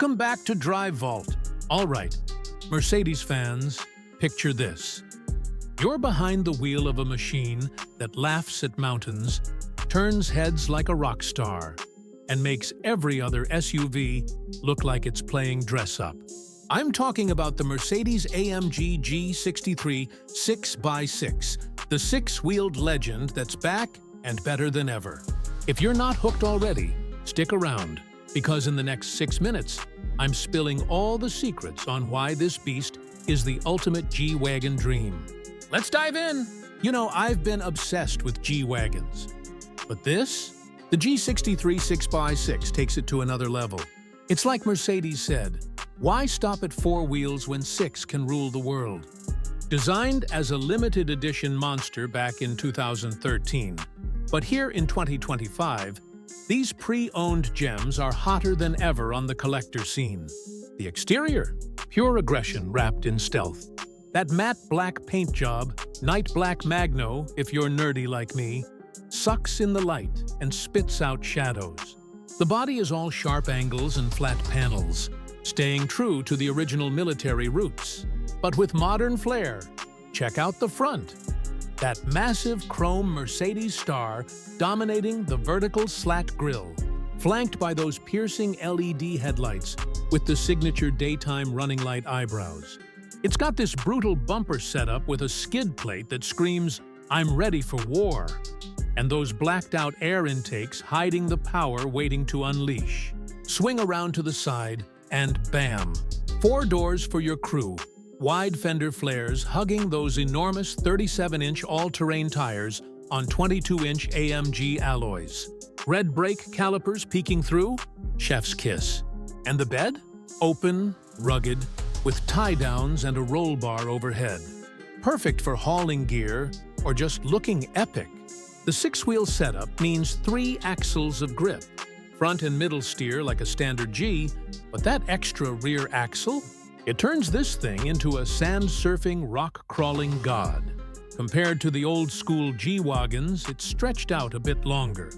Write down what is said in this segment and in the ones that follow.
Welcome back to Drive Vault. All right, Mercedes fans, picture this. You're behind the wheel of a machine that laughs at mountains, turns heads like a rock star, and makes every other SUV look like it's playing dress-up. I'm talking about the Mercedes-AMG G63 6x6, the six-wheeled legend that's back and better than ever. If you're not hooked already, stick around, because in the next 6 minutes, I'm spilling all the secrets on why this beast is the ultimate G-Wagon dream. Let's dive in! You know, I've been obsessed with G-Wagons. But this? The G63 6x6 takes it to another level. It's like Mercedes said, why stop at 4 wheels when 6 can rule the world? Designed as a limited edition monster back in 2013, but here in 2025, these pre-owned gems are hotter than ever on the collector scene. The exterior? Pure aggression wrapped in stealth. That matte black paint job, night black magno, if you're nerdy like me, sucks in the light and spits out shadows. The body is all sharp angles and flat panels, staying true to the original military roots, but with modern flair. Check out the front. That massive chrome Mercedes star dominating the vertical slat grille, flanked by those piercing LED headlights with the signature daytime running light eyebrows. It's got this brutal bumper setup with a skid plate that screams, "I'm ready for war," and those blacked-out air intakes hiding the power waiting to unleash. Swing around to the side, and bam! 4 doors for your crew. Wide fender flares hugging those enormous 37-inch all-terrain tires on 22-inch AMG alloys. Red brake calipers peeking through? Chef's kiss. And the bed? Open, rugged, with tie-downs and a roll bar overhead. Perfect for hauling gear or just looking epic. The 6-wheel setup means 3 axles of grip. Front and middle steer like a standard G, but that extra rear axle? It turns this thing into a sand-surfing, rock-crawling god. Compared to the old-school G-Wagens, it's stretched out a bit longer.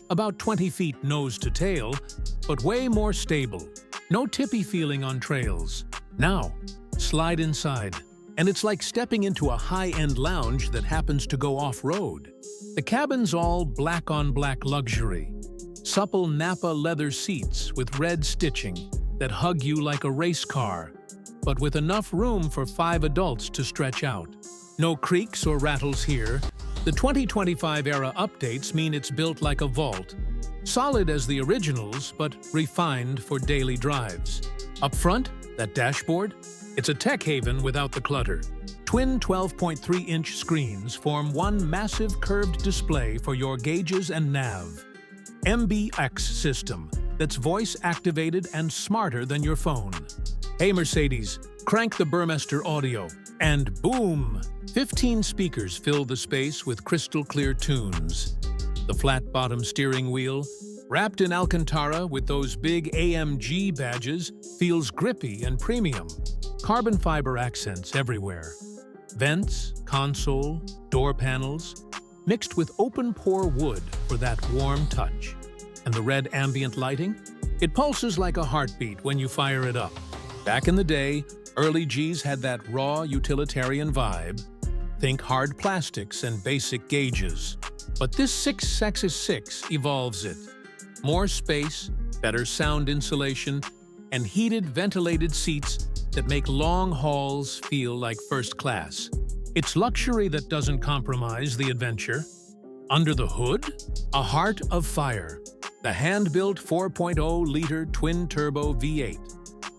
About 20 feet nose to tail, but way more stable. No tippy feeling on trails. Now, slide inside, and it's like stepping into a high-end lounge that happens to go off-road. The cabin's all black-on-black luxury. Supple Nappa leather seats with red stitching that hug you like a race car, but with enough room for 5 adults to stretch out. No creaks or rattles here. The 2025-era updates mean it's built like a vault. Solid as the originals, but refined for daily drives. Up front, that dashboard? It's a tech haven without the clutter. Twin 12.3-inch screens form one massive curved display for your gauges and nav. MBUX system that's voice-activated and smarter than your phone. Hey Mercedes, crank the Burmester audio, and boom! 15 speakers fill the space with crystal-clear tunes. The flat-bottom steering wheel, wrapped in Alcantara with those big AMG badges, feels grippy and premium. Carbon fiber accents everywhere. Vents, console, door panels, mixed with open-pore wood for that warm touch. And the red ambient lighting? It pulses like a heartbeat when you fire it up. Back in the day, early Gs had that raw utilitarian vibe. Think hard plastics and basic gauges. But this 6x6 evolves it. More space, better sound insulation, and heated ventilated seats that make long hauls feel like first class. It's luxury that doesn't compromise the adventure. Under the hood, a heart of fire. The hand-built 4.0-liter twin-turbo V8.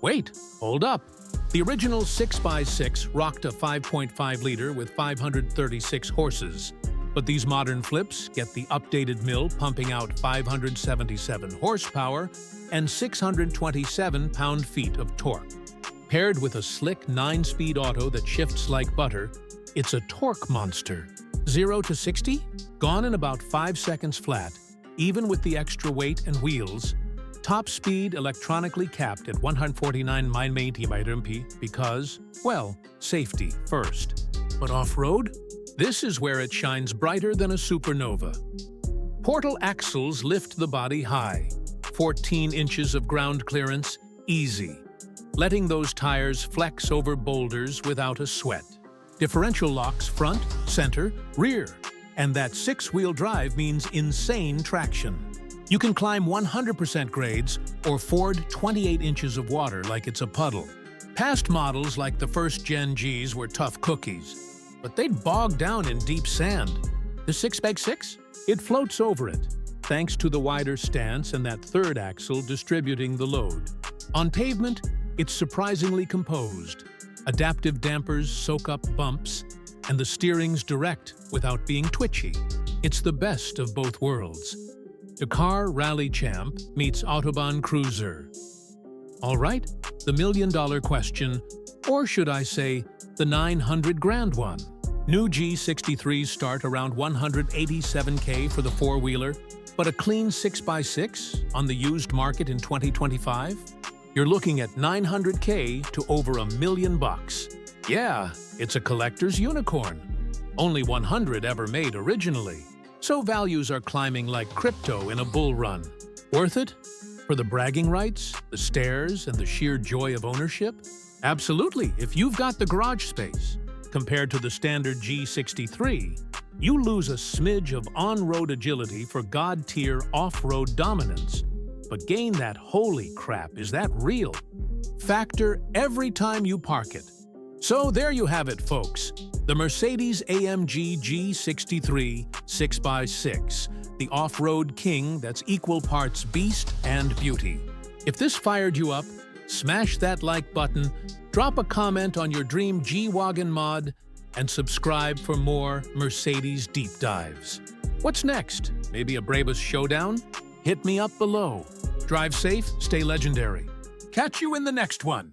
Wait, hold up. The original 6x6 rocked a 5.5-liter with 536 horses. But these modern flips get the updated mill pumping out 577 horsepower and 627 pound-feet of torque. Paired with a slick 9-speed auto that shifts like butter, it's a torque monster. 0 to 60? Gone in about 5 seconds flat, even with the extra weight and wheels. Top speed electronically capped at 149 mph because, well, safety first. But off-road? This is where it shines brighter than a supernova. Portal axles lift the body high. 14 inches of ground clearance, easy, letting those tires flex over boulders without a sweat. Differential locks front, center, rear, and that six-wheel drive means insane traction. You can climb 100% grades or ford 28 inches of water like it's a puddle. Past models like the first-gen Gs were tough cookies, but they'd bog down in deep sand. The 6x6? It floats over it, thanks to the wider stance and that third axle distributing the load. On pavement, it's surprisingly composed. Adaptive dampers soak up bumps, and the steering's direct without being twitchy. It's the best of both worlds. Dakar Rally Champ meets Autobahn Cruiser. All right, the million-dollar question, or should I say, the 900 grand one. New G63s start around 187K for the four-wheeler, but a clean 6x6 on the used market in 2025? You're looking at 900K to over $1 million. Yeah, it's a collector's unicorn. Only 100 ever made originally. So values are climbing like crypto in a bull run. Worth it? For the bragging rights, the stares, and the sheer joy of ownership? Absolutely, if you've got the garage space. Compared to the standard G63, you lose a smidge of on-road agility for god-tier off-road dominance. But gain that holy crap, is that real? Factor every time you park it. So there you have it, folks. The Mercedes-AMG G63 6x6, the off-road king that's equal parts beast and beauty. If this fired you up, smash that like button, drop a comment on your dream G-Wagen mod, and subscribe for more Mercedes deep dives. What's next? Maybe a Brabus showdown? Hit me up below. Drive safe, stay legendary. Catch you in the next one.